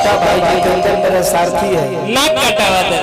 छोटा भाई जितेंद्र मेरा सारथी है। नाक कटावा दे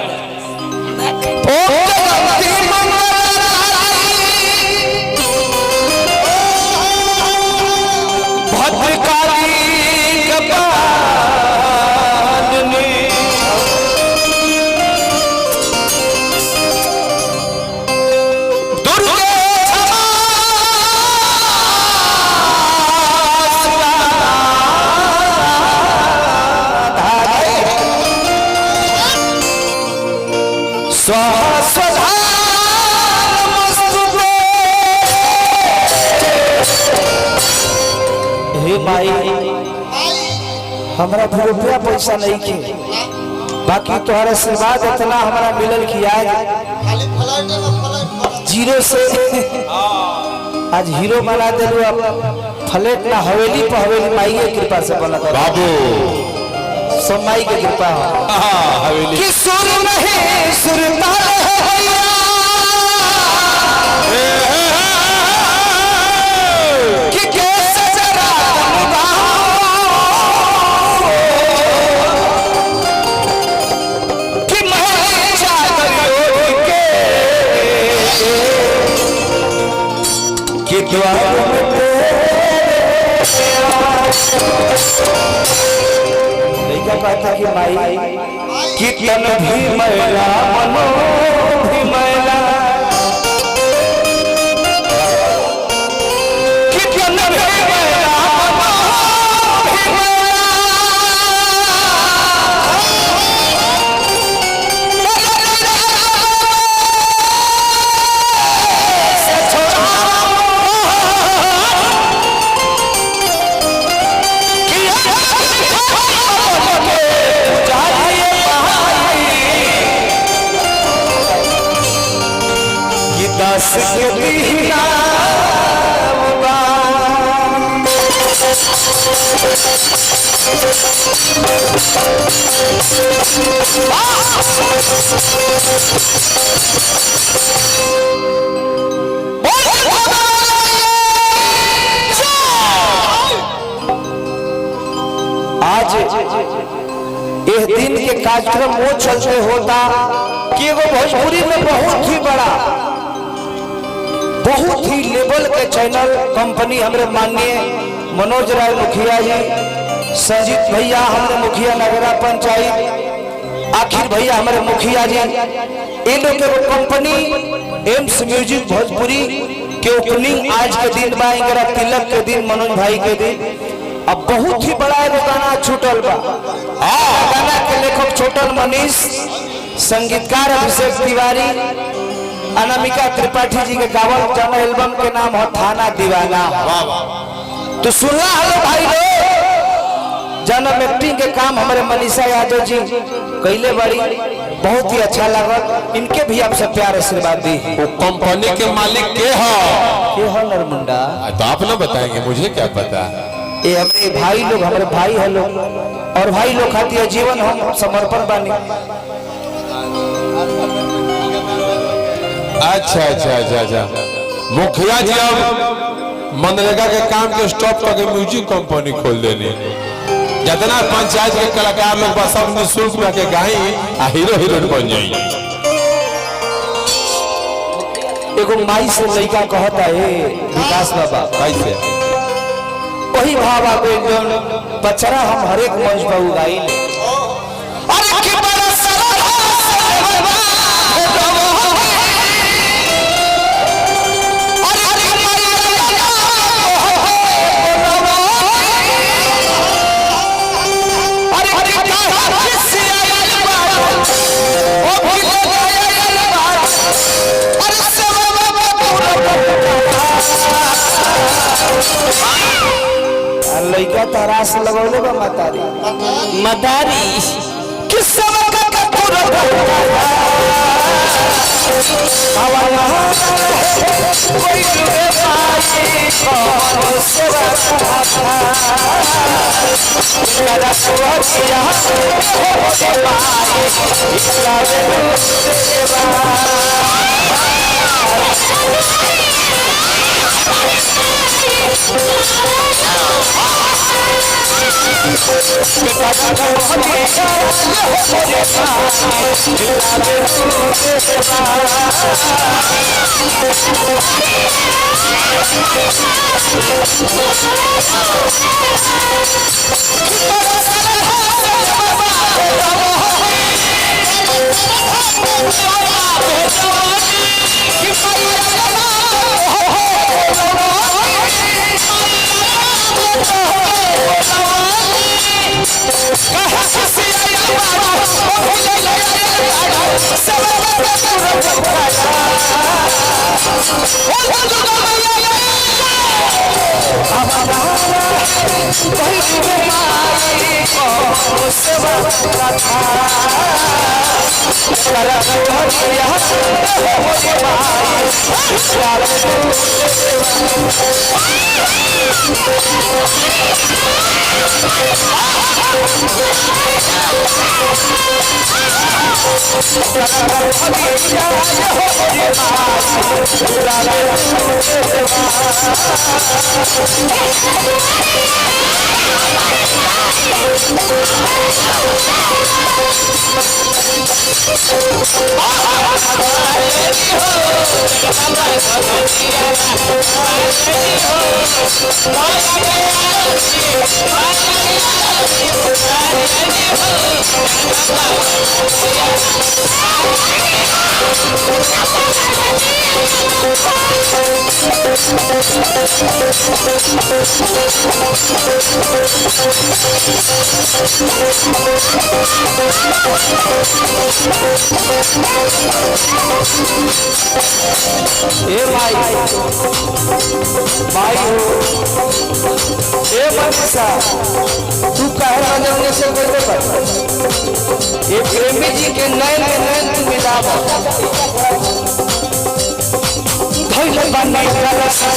भाई हमारा रुपया पैसा नहीं के बाकी तुम्हारा आशीर्वाद इतना हमारा मिलल कि आज जीरो से आज हीरो बना दिलू। अब फ्लैट ना हवेली पर हवेली माई की कृपा से बना बाबू सब माई की कृपा हवेली कि सुर नहीं सुरता क्या कहता कि माई कितन भी मैला मनो भी मैला कितन भी मैला मनो भी मैला दस के दीना आज इस दिन के कार्यक्रम वो चलते होता कि वो भोजपुरी में बहुत ही बड़ा बहुत ही लेवल के चैनल कंपनी हमारे माननीय मनोज राय मुखिया जी, संजीत भैया हमारे मुखिया नगरा पंचायत, आखिर भैया हमारे मुखिया जी, इन लोग के कंपनी एम्स म्यूजिक भोजपुरी के ओपनिंग आज के दिन बा, इंगरा तिलक के दिन, मनोज भाई के दिन। अब बहुत ही बड़ा एगो गाना छूटल बा। गाना के लेखक छोटल मनीष, संगीतकार अभिषेक तिवारी, अनामिका त्रिपाठी जी के गावल जमा एल्बम के नाम है थाना दीवाना। तो सुनला हेलो भाई लोग, जन्म एक्टिंग के काम हमारे मनीषा यादव जी कैले बड़ी, बहुत ही अच्छा लगा। इनके भी आपसे प्यार आशीर्वाद दी। वो कंपनी के मालिक के हो नरमुंडा? तो आप ना बताएंगे, मुझे क्या पता। ये हमारे भाई लोग, हमारे भाई है लोग, और भाई लोग खातिर जीवन हम समर्पण बानी। अच्छा अच्छा अच्छा अच्छा, मुखिया जी अब मनरेगा के काम के स्टॉप करके म्यूजिक कंपनी खोल देनी। जितना पंचायत के कलाकार लोग बस सब निःशुल्क में के गाई आ हीरो हीरोइन बन जाई। एगो माई से लड़का कहता है विकास बाबा, कैसे वही भाव आगे बचरा हम हर एक मंच पर उगाई। लड़का तरास लगौले बा मतारी मतारी किस समय का पूरा आवाज कोई दुए पाई कौन सेवा मेरा सुहागिया के पाई इसका सेवा तू कहे बजने से बोलते पर ये प्रेमी जी के नैन में नैन तू मिलाव धैल बने करसा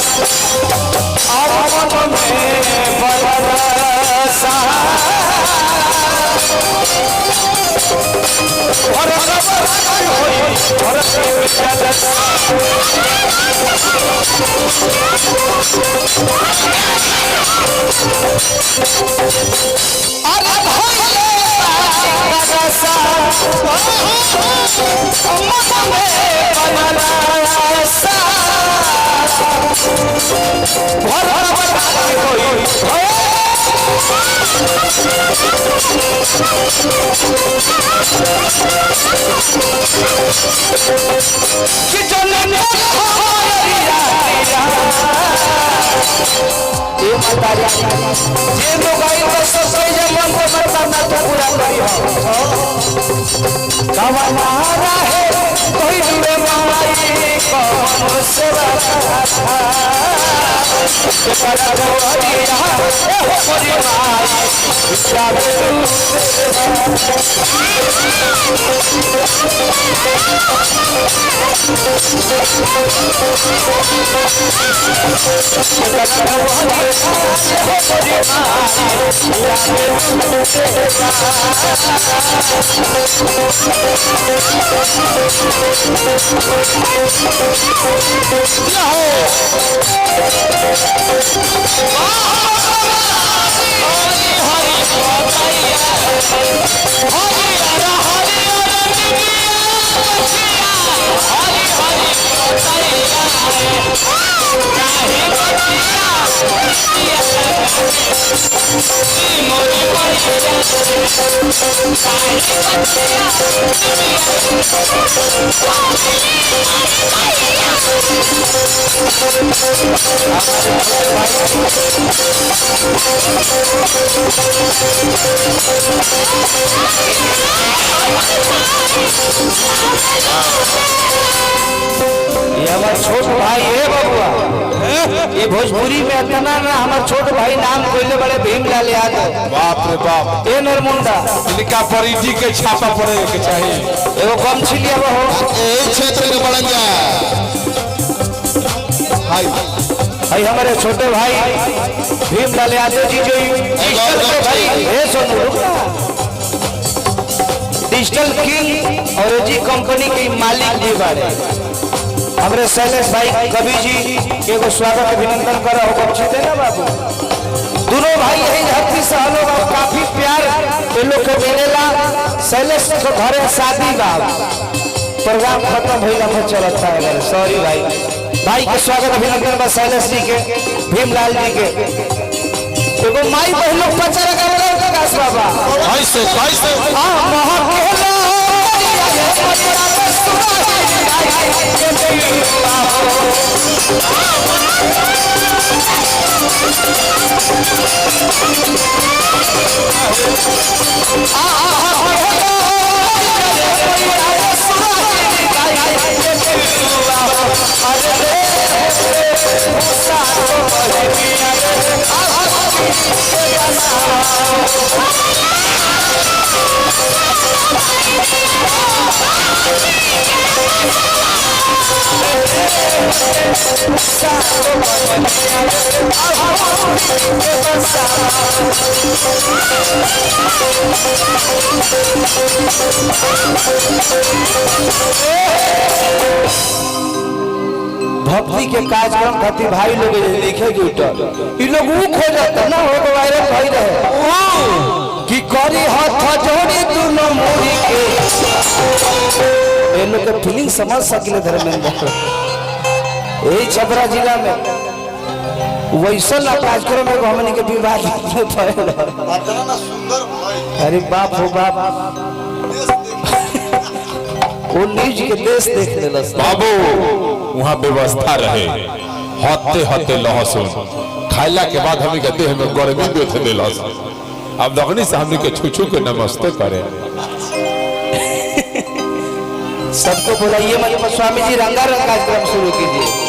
आवन में बरसा और ये हमार छोट भाई है बबुआ, ये भोजपुरी में इतना ना हमार छोट भाई नाम कोइले बड़े भीमलाल यादव। बाप रे बाप, ए नरमुंडा इनका परिधि के छापा पड़े के चाहिए। एगो कम छिलिया हो ए क्षेत्र के बड़ंजा हाय भाई हमारे छोटे भाई भीमलाल यादव जी जो डिजिटल भाई हे सोनू डिजिटल किंग और जी कंपनी के मालिक जी बारे हमारे शैलेश भाई कवि जी के स्वागत अभिनंदन करा हो देना बाबू। दोनों भाई यही धरती से हम लोग काफी प्यार ये लोग के मिलेला। शैलेश के घरे शादी बा, प्रोग्राम खत्म भइला पर चलता है। सॉरी भाई, भाई के स्वागत अभिनंदन बा शैलेश जी के, भीमलाल जी के। एगो माई बहन लोग पचरा का विकास बाबा कैसे कैसे भक्ति के कार्यक्रम खातिर भाई लोग लिखे जुटल, इ लोग ऊ खोजत ना हो वायरल भई रहे कि करी हाथ जोड़ी दोनों मोरी के। ये लोग के फीलिंग समझ सकिले धर्मेंद्र। यही छपरा जिला में वैसा ना कार्यक्रम में हमनी के विवाद फैल। अरे बाप हो बाप, वो न्यूज के देश देख लेलस बाबू। वहाँ व्यवस्था रहे, हते हते लहसुन खाइला के बाद हमी के देह में गर्मी देते दिलस। अब लगनी से हमनी के छू छू के नमस्ते करें। सबको बुलाइए, मतलब स्वामी जी रंगारंग कार्यक्रम शुरू कीजिए।